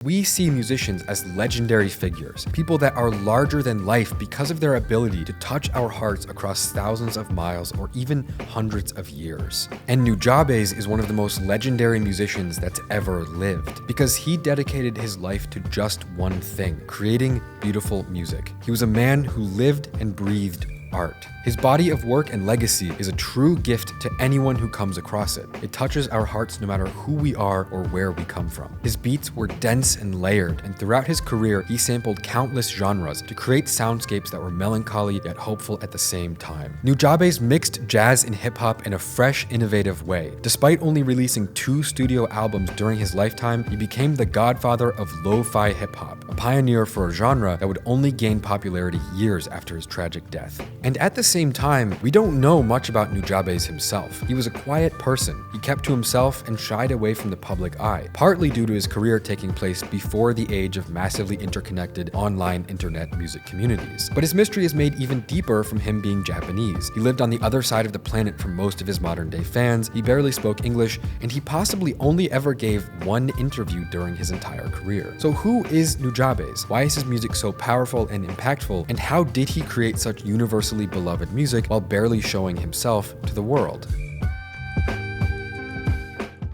We see musicians as legendary figures, people that are larger than life because of their ability to touch our hearts across thousands of miles or even hundreds of years. And Nujabes is one of the most legendary musicians that's ever lived because he dedicated his life to just one thing: creating beautiful music. He was a man who lived and breathed art. His body of work and legacy is a true gift to anyone who comes across it. It touches our hearts no matter who we are or where we come from. His beats were dense and layered, and throughout his career, he sampled countless genres to create soundscapes that were melancholy yet hopeful at the same time. Nujabes mixed jazz and hip-hop in a fresh, innovative way. Despite only releasing 2 studio albums during his lifetime, he became the godfather of lo-fi hip-hop, a pioneer for a genre that would only gain popularity years after his tragic death. And at the same time, we don't know much about Nujabes himself. He was a quiet person. He kept to himself and shied away from the public eye, partly due to his career taking place before the age of massively interconnected online internet music communities. But his mystery is made even deeper from him being Japanese. He lived on the other side of the planet from most of his modern-day fans, he barely spoke English, and he possibly only ever gave one interview during his entire career. So who is Nujabes? Why is his music so powerful and impactful? And how did he create such universally beloved music while barely showing himself to the world?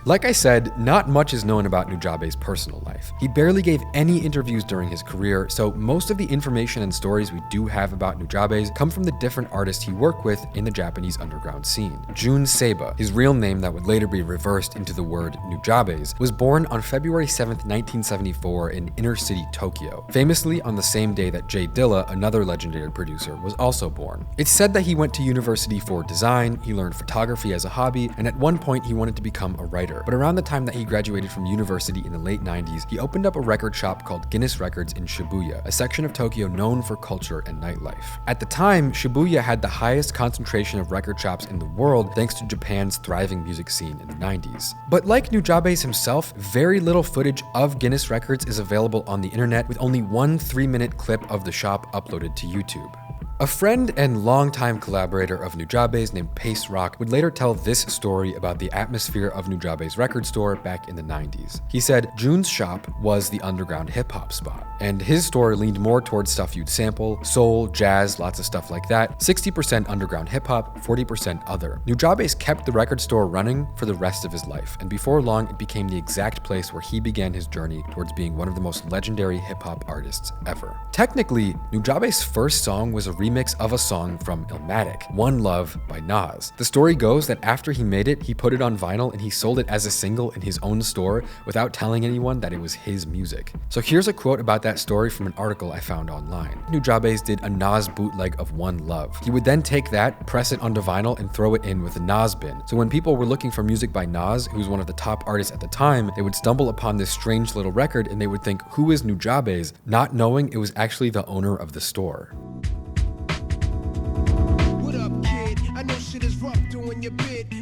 Like I said, not much is known about Nujabes' personal life. He barely gave any interviews during his career, so most of the information and stories we do have about Nujabes come from the different artists he worked with in the Japanese underground scene. Jun Seba, his real name that would later be reversed into the word Nujabes, was born on February 7th, 1974 in inner-city Tokyo, famously on the same day that Jay Dilla, another legendary producer, was also born. It's said that he went to university for design, he learned photography as a hobby, and at one point he wanted to become a writer. But around the time that he graduated from university in the late 90s, he opened up a record shop called Guinness Records in Shibuya, a section of Tokyo known for culture and nightlife. At the time, Shibuya had the highest concentration of record shops in the world thanks to Japan's thriving music scene in the 90s. But like Nujabes himself, very little footage of Guinness Records is available on the internet, with only one 3-minute clip of the shop uploaded to YouTube. A friend and longtime collaborator of Nujabes named Pace Rock would later tell this story about the atmosphere of Nujabes' record store back in the 90s. He said Jun's shop was the underground hip-hop spot, and his store leaned more towards stuff you'd sample: soul, jazz, lots of stuff like that, 60% underground hip-hop, 40% other. Nujabes kept the record store running for the rest of his life, and before long it became the exact place where he began his journey towards being one of the most legendary hip-hop artists ever. Technically, Nujabes' first song was a remix of a song from Illmatic, One Love by Nas. The story goes that after he made it, he put it on vinyl and he sold it as a single in his own store without telling anyone that it was his music. So here's a quote about that story from an article I found online. Nujabes did a Nas bootleg of One Love. He would then take that, press it onto vinyl, and throw it in with the Nas bin. So when people were looking for music by Nas, who was one of the top artists at the time, they would stumble upon this strange little record and they would think, who is Nujabes? Not knowing it was actually the owner of the store.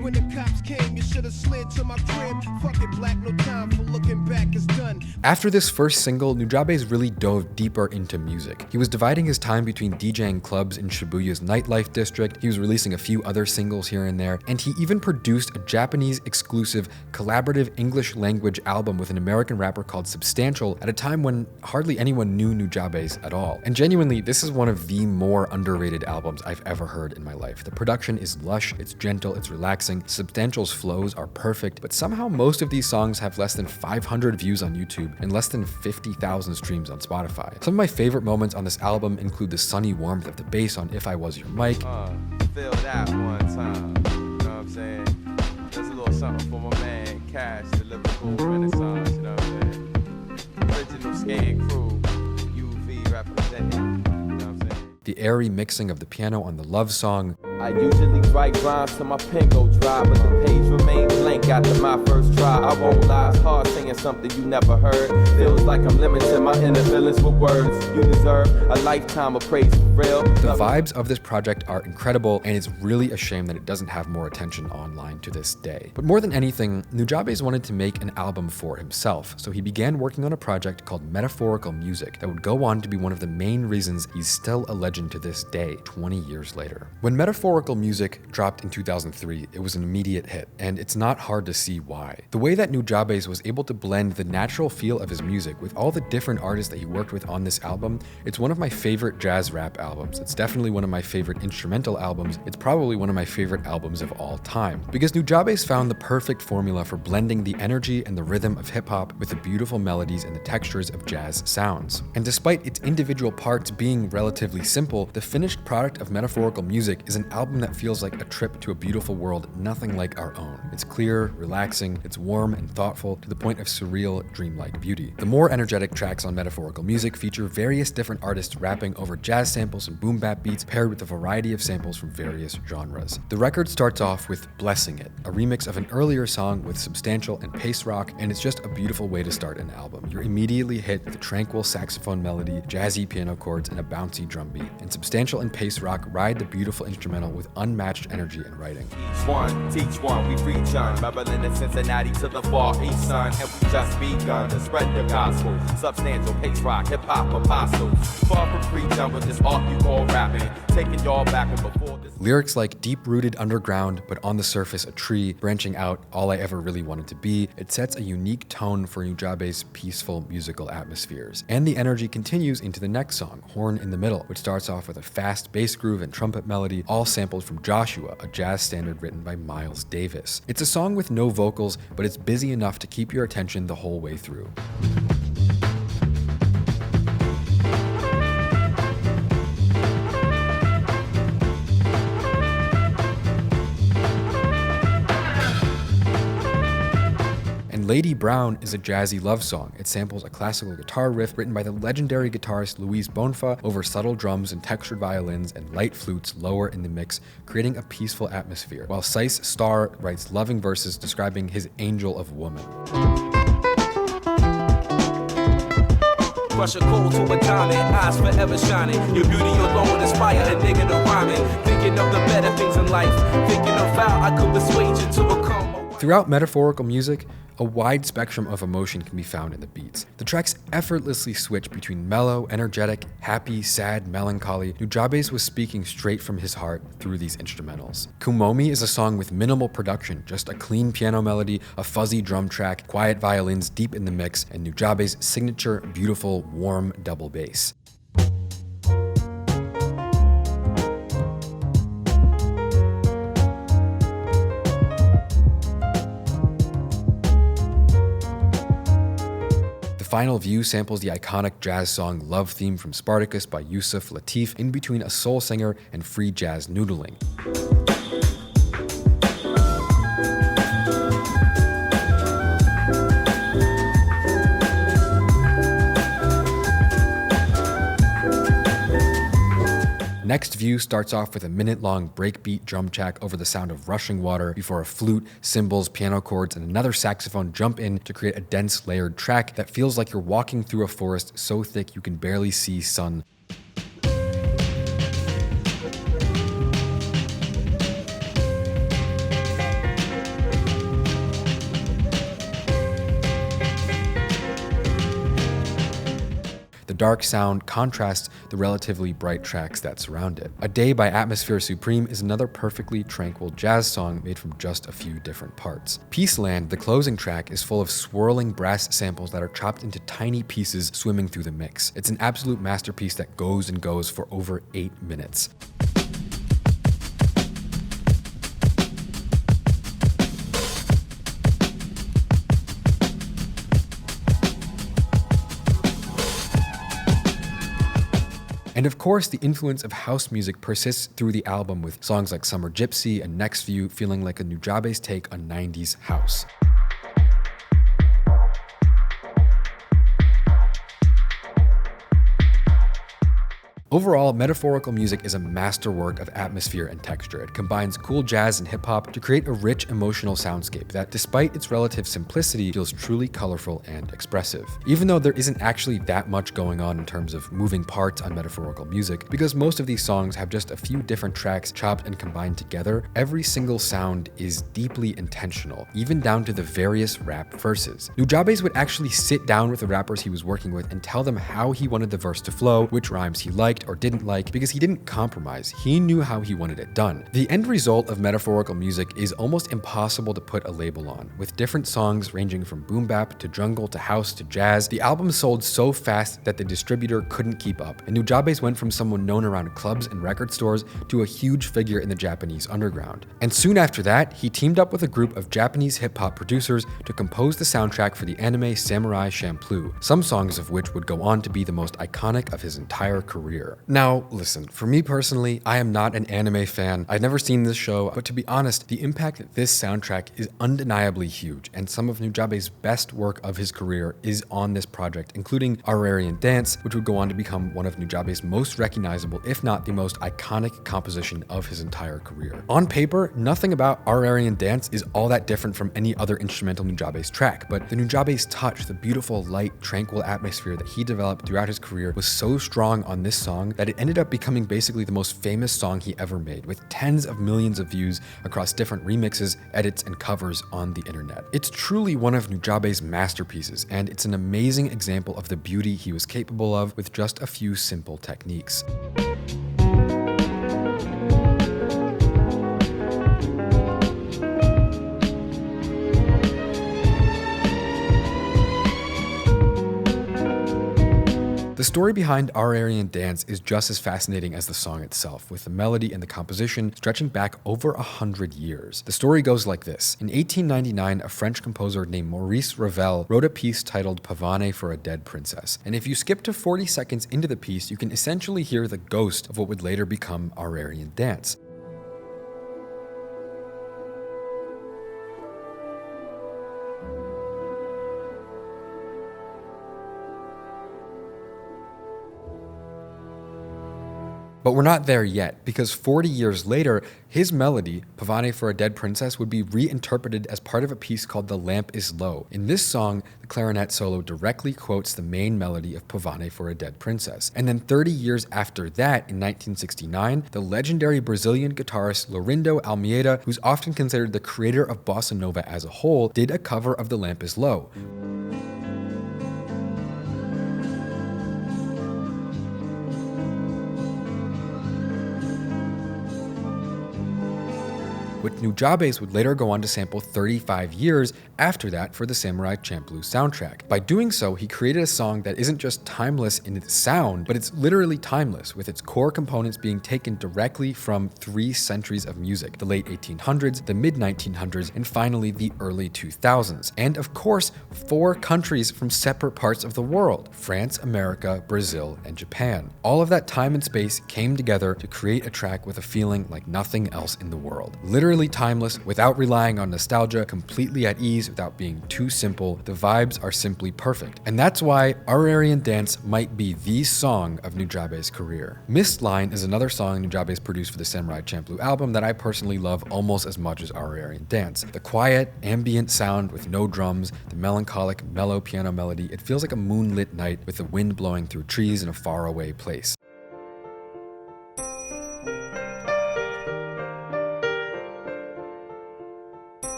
When the cops came, you should have slid to my crib. Fuck it, black, no time for looking back, it's done. After this first single, Nujabes really dove deeper into music. He was dividing his time between DJing clubs in Shibuya's nightlife district, he was releasing a few other singles here and there, and he even produced a Japanese exclusive collaborative English language album with an American rapper called Substantial at a time when hardly anyone knew Nujabes at all. And genuinely, this is one of the more underrated albums I've ever heard in my life. The production is lush, it's gentle, it's relaxing, Substantial's flows are perfect, but somehow most of these songs have less than 500 views on YouTube and less than 50,000 streams on Spotify. Some of my favorite moments on this album include the sunny warmth of the bass on If I Was Your Mic. Feel that one time, you know what I'm saying? There's a little something for my man Cash, the lyrical renaissance, you know what I'm saying? Original Skate Crew, UV representing, you know what I'm saying? The airy mixing of the piano on the love song. I usually write rhymes till my pen go dry, but the page remains blank after my first try. I won't lie, it's hard singing something you never heard. Feels like I'm limiting my inner feelings with words. You deserve a lifetime of praise for real. The vibes of this project are incredible, and it's really a shame that it doesn't have more attention online to this day. But more than anything, Nujabes wanted to make an album for himself, so he began working on a project called Metaphorical Music that would go on to be one of the main reasons he's still a legend to this day, 20 years later. When Metaphorical Metaphorical Music dropped in 2003. It was an immediate hit, and it's not hard to see why. The way that Nujabes was able to blend the natural feel of his music with all the different artists that he worked with on this album, it's one of my favorite jazz rap albums. It's definitely one of my favorite instrumental albums. It's probably one of my favorite albums of all time. Because Nujabes found the perfect formula for blending the energy and the rhythm of hip-hop with the beautiful melodies and the textures of jazz sounds. And despite its individual parts being relatively simple, the finished product of Metaphorical Music is an album that feels like a trip to a beautiful world nothing like our own. It's clear, relaxing, it's warm and thoughtful to the point of surreal, dreamlike beauty. The more energetic tracks on Metaphorical Music feature various different artists rapping over jazz samples and boom bap beats paired with a variety of samples from various genres. The record starts off with Blessing It, a remix of an earlier song with substantial and pace rock, and it's just a beautiful way to start an album. You're immediately hit with a tranquil saxophone melody, jazzy piano chords, and a bouncy drum beat. And substantial and pace rock ride the beautiful instrumental with unmatched energy and writing. Teach one, we free Jun, Maryland and Cincinnati to the far east, son, and we just begun to spread the gospel. Substantial pace rock, hip hop apostles. Far from free Jun with this art you call rapping, taking y'all back and before this. Lyrics like deep-rooted underground, but on the surface a tree, branching out, all I ever really wanted to be, it sets a unique tone for Nujabes' peaceful musical atmospheres. And the energy continues into the next song, Horn in the Middle, which starts off with a fast bass groove and trumpet melody, all sampled from Joshua, a jazz standard written by Miles Davis. It's a song with no vocals, but it's busy enough to keep your attention the whole way through. Lady Brown is a jazzy love song. It samples a classical guitar riff written by the legendary guitarist Luis Bonfa over subtle drums and textured violins and light flutes lower in the mix, creating a peaceful atmosphere, while Sice Starr writes loving verses describing his angel of woman. Brush a cold to a diamond, eyes forever shining. Your beauty alone inspire a nigga to rhyming. Thinking of the better things in life, thinking of how I could persuade you to become. Throughout Metaphorical Music, a wide spectrum of emotion can be found in the beats. The tracks effortlessly switch between mellow, energetic, happy, sad, melancholy. Nujabes was speaking straight from his heart through these instrumentals. Kumomi is a song with minimal production, just a clean piano melody, a fuzzy drum track, quiet violins deep in the mix, and Nujabes' signature, beautiful, warm double bass. Final View samples the iconic jazz song Love Theme from Spartacus by Yusuf Lateef in between a soul singer and free jazz noodling. Next View starts off with a minute-long breakbeat drum track over the sound of rushing water before a flute, cymbals, piano chords, and another saxophone jump in to create a dense layered track that feels like you're walking through a forest so thick you can barely see sun. The dark sound contrasts the relatively bright tracks that surround it. A Day by Atmosphere Supreme is another perfectly tranquil jazz song made from just a few different parts. Peaceland, the closing track, is full of swirling brass samples that are chopped into tiny pieces swimming through the mix. It's an absolute masterpiece that goes and goes for over 8 minutes. And of course, the influence of house music persists through the album, with songs like Summer Gypsy and Next View feeling like a Nujabes take on 90s house. Overall, Metaphorical Music is a masterwork of atmosphere and texture. It combines cool jazz and hip-hop to create a rich emotional soundscape that, despite its relative simplicity, feels truly colorful and expressive. Even though there isn't actually that much going on in terms of moving parts on Metaphorical Music, because most of these songs have just a few different tracks chopped and combined together, every single sound is deeply intentional, even down to the various rap verses. Nujabes would actually sit down with the rappers he was working with and tell them how he wanted the verse to flow, which rhymes he liked, liked or didn't like because he didn't compromise. He knew how he wanted it done. The end result of Metaphorical music is almost impossible to put a label on. With different songs ranging from boom bap to jungle to house to jazz, the album sold so fast that the distributor couldn't keep up, and Nujabes went from someone known around clubs and record stores to a huge figure in the Japanese underground. And soon after that, he teamed up with a group of Japanese hip-hop producers to compose the soundtrack for the anime Samurai Champloo, some songs of which would go on to be the most iconic of his entire career. Now, listen, for me personally, I am not an anime fan. I've never seen this show, but to be honest, the impact that this soundtrack is undeniably huge, and some of Nujabes' best work of his career is on this project, including Ararian Dance, which would go on to become one of Nujabes' most recognizable, if not the most iconic composition of his entire career. On paper, nothing about Ararian Dance is all that different from any other instrumental Nujabes track, but the Nujabes touch, the beautiful, light, tranquil atmosphere that he developed throughout his career was so strong on this song that it ended up becoming basically the most famous song he ever made, with tens of millions of views across different remixes, edits, and covers on the internet. It's truly one of Nujabes' masterpieces, and it's an amazing example of the beauty he was capable of with just a few simple techniques. The story behind Ararian Dance is just as fascinating as the song itself, with the melody and the composition stretching back over 100 years. The story goes like this. In 1899, a French composer named Maurice Ravel wrote a piece titled Pavane for a Dead Princess. And if you skip to 40 seconds into the piece, you can essentially hear the ghost of what would later become Ararian Dance. But we're not there yet, because 40 years later, his melody, Pavane for a Dead Princess, would be reinterpreted as part of a piece called The Lamp is Low. In this song, the clarinet solo directly quotes the main melody of Pavane for a Dead Princess. And then 30 years after that, in 1969, the legendary Brazilian guitarist Laurindo Almeida, who's often considered the creator of bossa nova as a whole, did a cover of The Lamp is Low. Which Nujabes would later go on to sample 35 years after that for the Samurai Champloo soundtrack. By doing so, he created a song that isn't just timeless in its sound, but it's literally timeless, with its core components being taken directly from 3 centuries of music: the late 1800s, the mid-1900s, and finally the early 2000s. And of course, 4 countries from separate parts of the world: France, America, Brazil, and Japan. All of that time and space came together to create a track with a feeling like nothing else in the world. Literally timeless, without relying on nostalgia, completely at ease without being too simple. The vibes are simply perfect. And that's why Ararian Dance might be the song of Nujabes' career. Mist Line is another song Nujabes produced for the Samurai Champloo album that I personally love almost as much as Ararian Dance. The quiet, ambient sound with no drums, the melancholic, mellow piano melody, it feels like a moonlit night with the wind blowing through trees in a faraway place.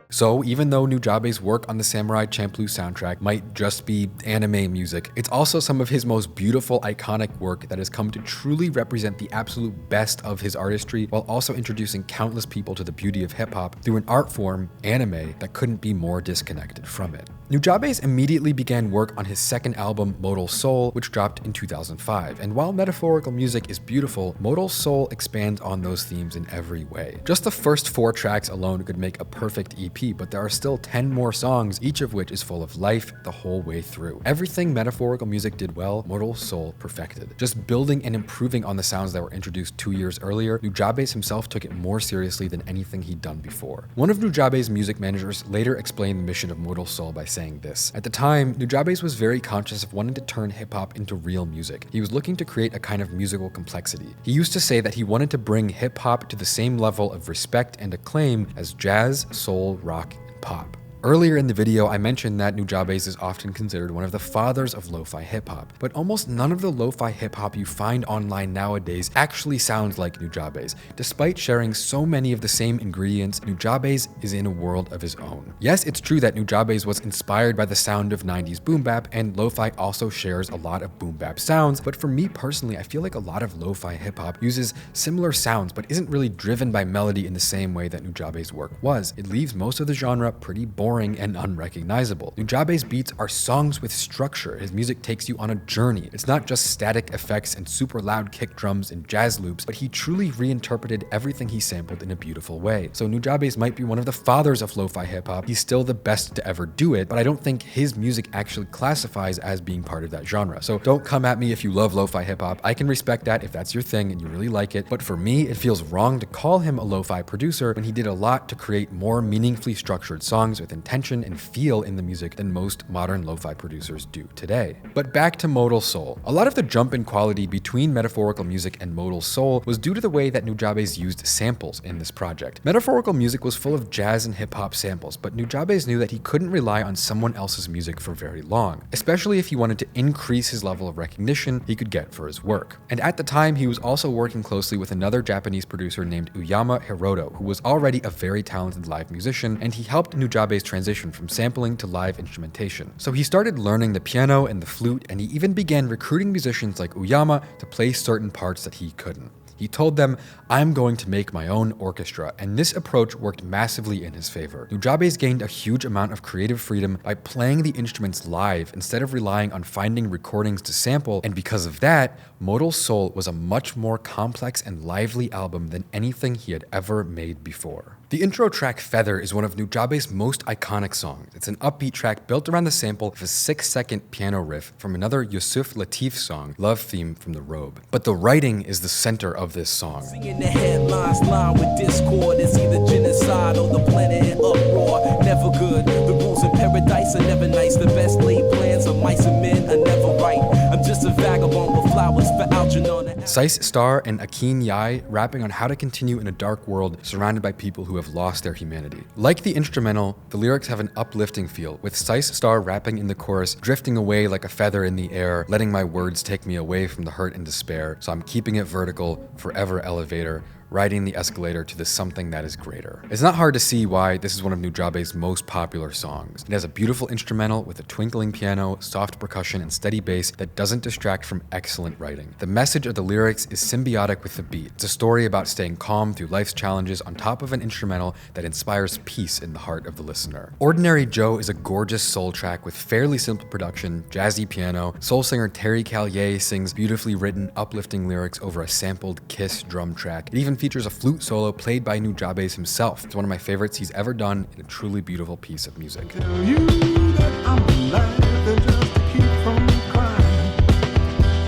So even though Nujabes' work on the Samurai Champloo soundtrack might just be anime music, it's also some of his most beautiful, iconic work that has come to truly represent the absolute best of his artistry, while also introducing countless people to the beauty of hip-hop through an art form, anime, that couldn't be more disconnected from it. Nujabes immediately began work on his second album, Modal Soul, which dropped in 2005. And while Metaphorical music is beautiful, Modal Soul expands on those themes in every way. Just the first 4 tracks alone could make a perfect EP, but there are still 10 more songs, each of which is full of life the whole way through. Everything Metaphorical music did well, Modal Soul perfected. Just building and improving on the sounds that were introduced 2 years earlier, Nujabes himself took it more seriously than anything he'd done before. One of Nujabes' music managers later explained the mission of Modal Soul by saying this: at the time, Nujabes was very conscious of wanting to turn hip-hop into real music. He was looking to create a kind of musical complexity. He used to say that he wanted to bring hip-hop to the same level of respect and acclaim as jazz, soul, rock, and pop. Earlier in the video, I mentioned that Nujabes is often considered one of the fathers of lo-fi hip-hop, but almost none of the lo-fi hip-hop you find online nowadays actually sounds like Nujabes. Despite sharing so many of the same ingredients, Nujabes is in a world of his own. Yes, it's true that Nujabes was inspired by the sound of 90s boom bap, and lo-fi also shares a lot of boom bap sounds, but for me personally, I feel like a lot of lo-fi hip-hop uses similar sounds, but isn't really driven by melody in the same way that Nujabes' work was. It leaves most of the genre pretty boring and unrecognizable. Nujabes' beats are songs with structure. His music takes you on a journey. It's not just static effects and super loud kick drums and jazz loops, but he truly reinterpreted everything he sampled in a beautiful way. So Nujabes might be one of the fathers of lo-fi hip-hop. He's still the best to ever do it, but I don't think his music actually classifies as being part of that genre. So don't come at me if you love lo-fi hip-hop. I can respect that if that's your thing and you really like it, but for me, it feels wrong to call him a lo-fi producer when he did a lot to create more meaningfully structured songs with intention and feel in the music than most modern lo-fi producers do today. But back to Modal Soul. A lot of the jump in quality between Metaphorical music and Modal Soul was due to the way that Nujabes used samples in this project. Metaphorical music was full of jazz and hip-hop samples, but Nujabes knew that he couldn't rely on someone else's music for very long, especially if he wanted to increase his level of recognition he could get for his work. And at the time, he was also working closely with another Japanese producer named Uyama Hiroto, who was already a very talented live musician, and he helped Nujabes transition from sampling to live instrumentation. So he started learning the piano and the flute, and he even began recruiting musicians like Uyama to play certain parts that he couldn't. He told them, "I'm going to make my own orchestra," and this approach worked massively in his favor. Nujabes gained a huge amount of creative freedom by playing the instruments live instead of relying on finding recordings to sample, and because of that, Modal Soul was a much more complex and lively album than anything he had ever made before. The intro track Feather is one of Nujabes' most iconic songs. It's an upbeat track built around the sample of a 6-second piano riff from another Yusuf Lateef song, Love Theme from The Robe. But the writing is the center of this song. Singing the headlines line with discord. It's either genocide or the planet in uproar. Never good. The rules in paradise are never nice. The best laid plans of mice and men are never right. I'm just a vagabond with flowers for Algernon. Seiss Star and Akin Yai rapping on how to continue in a dark world surrounded by people who have lost their humanity. Like the instrumental, the lyrics have an uplifting feel, with Seiss Star rapping in the chorus, drifting away like a feather in the air, letting my words take me away from the hurt and despair, so I'm keeping it vertical, forever elevator, riding the escalator to the something that is greater. It's not hard to see why this is one of Nujabes' most popular songs. It has a beautiful instrumental with a twinkling piano, soft percussion, and steady bass that doesn't distract from excellent writing. The message of the lyrics is symbiotic with the beat. It's a story about staying calm through life's challenges on top of an instrumental that inspires peace in the heart of the listener. Ordinary Joe is a gorgeous soul track with fairly simple production, jazzy piano. Soul singer Terry Callier sings beautifully written, uplifting lyrics over a sampled Kiss drum track. It even features a flute solo played by Nujabes himself. It's one of my favorites he's ever done, and a truly beautiful piece of music. Tell you that I'm alive and just to keep from crying.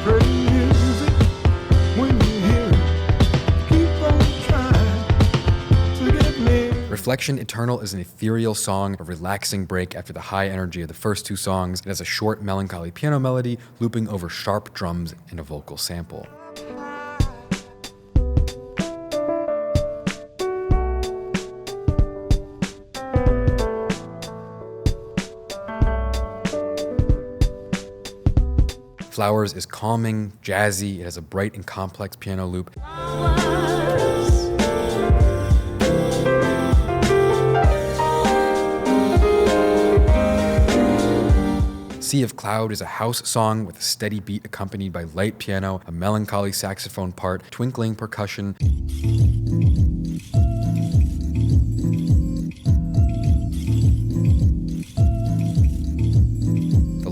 Pray music when you hear it. Keep on trying to get me. Reflection Eternal is an ethereal song, a relaxing break after the high energy of the first two songs. It has a short, melancholy piano melody looping over sharp drums and a vocal sample. Flowers is calming, jazzy, it has a bright and complex piano loop. Sea of Cloud is a house song with a steady beat accompanied by light piano, a melancholy saxophone part, twinkling percussion.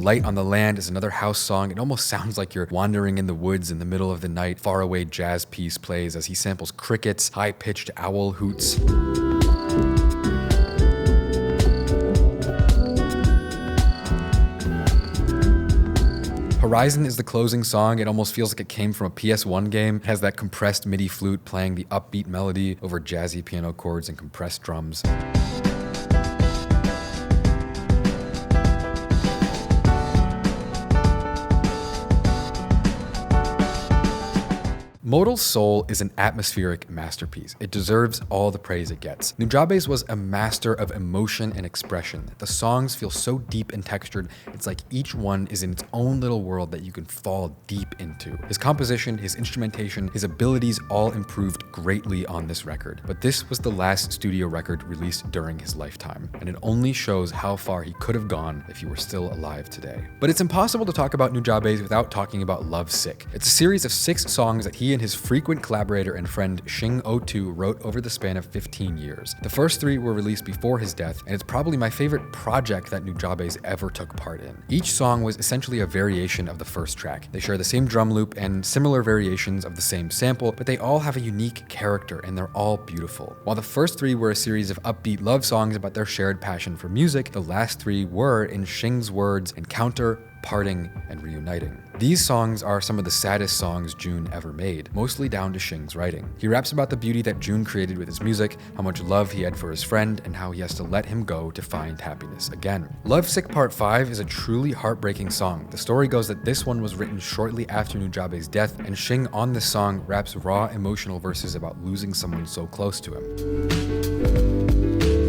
Light on the Land is another house song. It almost sounds like you're wandering in the woods in the middle of the night. Faraway jazz piece plays as he samples crickets, high-pitched owl hoots. Horizon is the closing song. It almost feels like it came from a PS1 game. It has that compressed MIDI flute playing the upbeat melody over jazzy piano chords and compressed drums. Modal Soul is an atmospheric masterpiece. It deserves all the praise it gets. Nujabes was a master of emotion and expression. The songs feel so deep and textured, it's like each one is in its own little world that you can fall deep into. His composition, his instrumentation, his abilities all improved greatly on this record. But this was the last studio record released during his lifetime, and it only shows how far he could have gone if he were still alive today. But it's impossible to talk about Nujabes without talking about Love Sick. It's a series of 6 songs that he and his frequent collaborator and friend Shinichirō wrote over the span of 15 years. The first 3 were released before his death, and it's probably my favorite project that Nujabes ever took part in. Each song was essentially a variation of the first track. They share the same drum loop and similar variations of the same sample, but they all have a unique character and they're all beautiful. While the first 3 were a series of upbeat love songs about their shared passion for music, the last 3 were, in Shing's words, encounter, parting, and reuniting. These songs are some of the saddest songs Jun ever made, mostly down to Shing's writing. He raps about the beauty that Jun created with his music, how much love he had for his friend, and how he has to let him go to find happiness again. Love Sick Part 5 is a truly heartbreaking song. The story goes that this one was written shortly after Nujabes' death, and Shing on this song raps raw emotional verses about losing someone so close to him.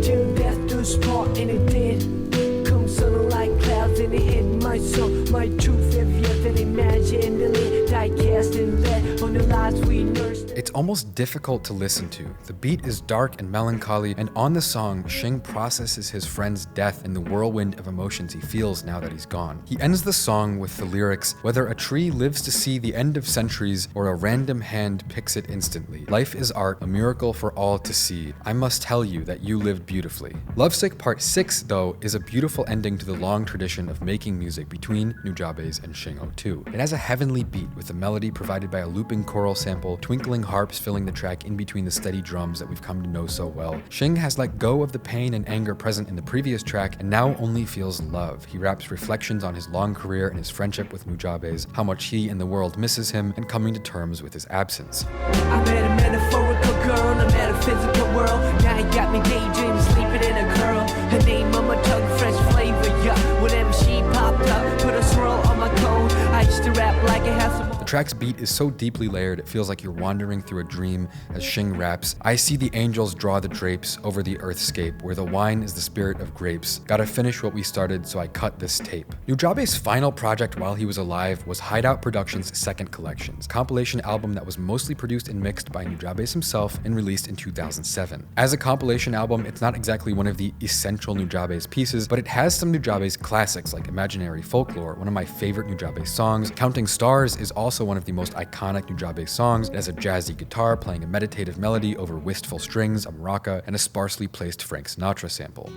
Till death do us part, and it did. Come sun like clouds, and it hit my soul. My truth have yet that imagine the lid die cast and let on the lives we nursed. It's almost difficult to listen to. The beat is dark and melancholy, and on the song, Shing processes his friend's death and the whirlwind of emotions he feels now that he's gone. He ends the song with the lyrics, "Whether a tree lives to see the end of centuries or a random hand picks it instantly. Life is art, a miracle for all to see. I must tell you that you lived beautifully." Lovesick Part 6, though, is a beautiful ending to the long tradition of making music between Nujabes and Shinichirō. It has a heavenly beat with the melody provided by a looping choral sample, twinkling harps filling the track in between the steady drums that we've come to know so well. Shing has let go of the pain and anger present in the previous track and now only feels love. He raps reflections on his long career and his friendship with Nujabes, how much he and the world misses him, and coming to terms with his absence. I met a metaphorical girl in a metaphysical world. Now you got me daydreaming, sleeping in a curl. Her name on my tongue, fresh flavor, yeah. Whenever she popped up, put a swirl on my cone. I used to rap like it has some. The track's beat is so deeply layered, it feels like you're wandering through a dream as Shing raps, "I see the angels draw the drapes over the earthscape, where the wine is the spirit of grapes. Gotta finish what we started, so I cut this tape." Nujabes' final project while he was alive was Hydeout Productions' Second Collections, a compilation album that was mostly produced and mixed by Nujabes himself and released in 2007. As a compilation album, it's not exactly one of the essential Nujabes pieces, but it has some Nujabes classics like Imaginary Folklore, one of my favorite Nujabes songs. Counting Stars is also one of the most iconic Nujabes songs. It has a jazzy guitar playing a meditative melody over wistful strings, a maraca, and a sparsely placed Frank Sinatra sample.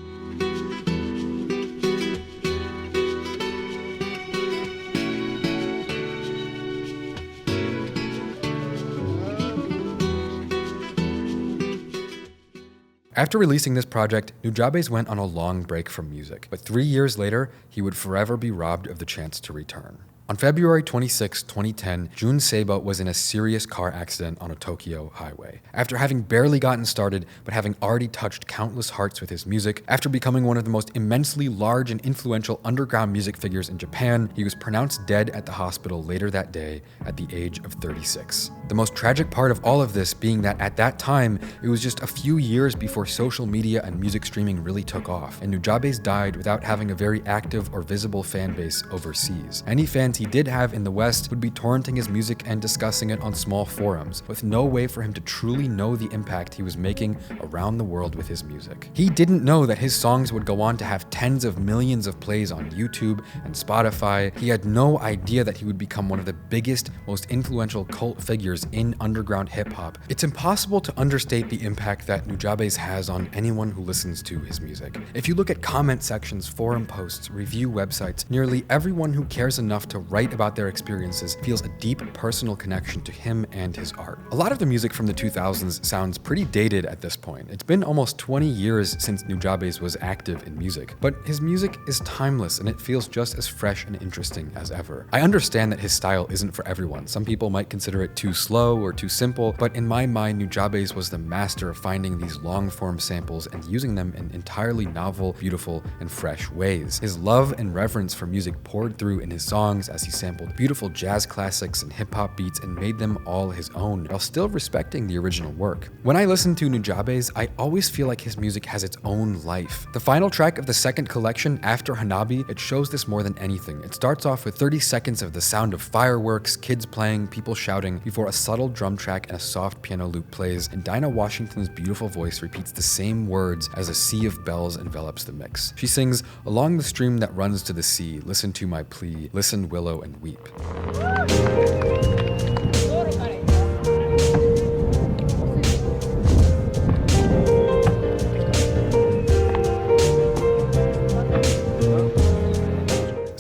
After releasing this project, Nujabes went on a long break from music, but 3 years later, he would forever be robbed of the chance to return. On February 26, 2010, Jun Seba was in a serious car accident on a Tokyo highway. After having barely gotten started, but having already touched countless hearts with his music, after becoming one of the most immensely large and influential underground music figures in Japan, he was pronounced dead at the hospital later that day at the age of 36. The most tragic part of all of this being that at that time, it was just a few years before social media and music streaming really took off, and Nujabes died without having a very active or visible fan base overseas. Any fans he did have in the West would be torrenting his music and discussing it on small forums, with no way for him to truly know the impact he was making around the world with his music. He didn't know that his songs would go on to have tens of millions of plays on YouTube and Spotify. He had no idea that he would become one of the biggest, most influential cult figures in underground hip-hop. It's impossible to understate the impact that Nujabes has on anyone who listens to his music. If you look at comment sections, forum posts, review websites, nearly everyone who cares enough to write about their experiences feels a deep personal connection to him and his art. A lot of the music from the 2000s sounds pretty dated at this point. It's been almost 20 years since Nujabes was active in music, but his music is timeless and it feels just as fresh and interesting as ever. I understand that his style isn't for everyone. Some people might consider it too slow or too simple, but in my mind, Nujabes was the master of finding these long-form samples and using them in entirely novel, beautiful, and fresh ways. His love and reverence for music poured through in his songs, as he sampled beautiful jazz classics and hip-hop beats and made them all his own, while still respecting the original work. When I listen to Nujabes, I always feel like his music has its own life. The final track of the second collection, After Hanabi, it shows this more than anything. It starts off with 30 seconds of the sound of fireworks, kids playing, people shouting, before a subtle drum track and a soft piano loop plays, and Dinah Washington's beautiful voice repeats the same words as a sea of bells envelops the mix. She sings, "Along the stream that runs to the sea, listen to my plea, listen willow and weep."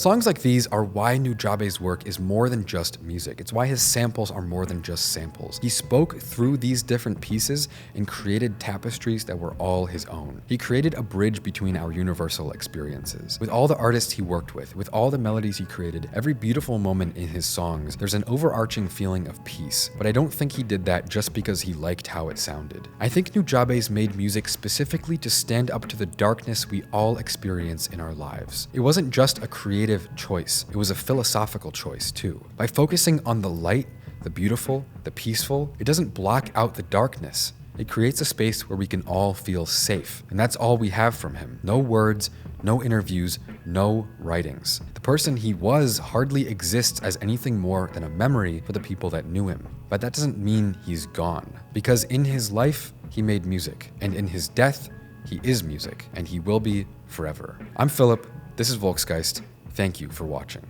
Songs like these are why Nujabe's work is more than just music. It's why his samples are more than just samples. He spoke through these different pieces and created tapestries that were all his own. He created a bridge between our universal experiences. With all the artists he worked with all the melodies he created, every beautiful moment in his songs, there's an overarching feeling of peace. But I don't think he did that just because he liked how it sounded. I think Nujabes made music specifically to stand up to the darkness we all experience in our lives. It wasn't just a creative choice, it was a philosophical choice too. By focusing on the light, the beautiful, the peaceful, it doesn't block out the darkness. It creates a space where we can all feel safe. And that's all we have from him. No words, no interviews, no writings. The person he was hardly exists as anything more than a memory for the people that knew him. But that doesn't mean he's gone. Because in his life, he made music. And in his death, he is music. And he will be forever. I'm Philip. This is Volksgeist. Thank you for watching.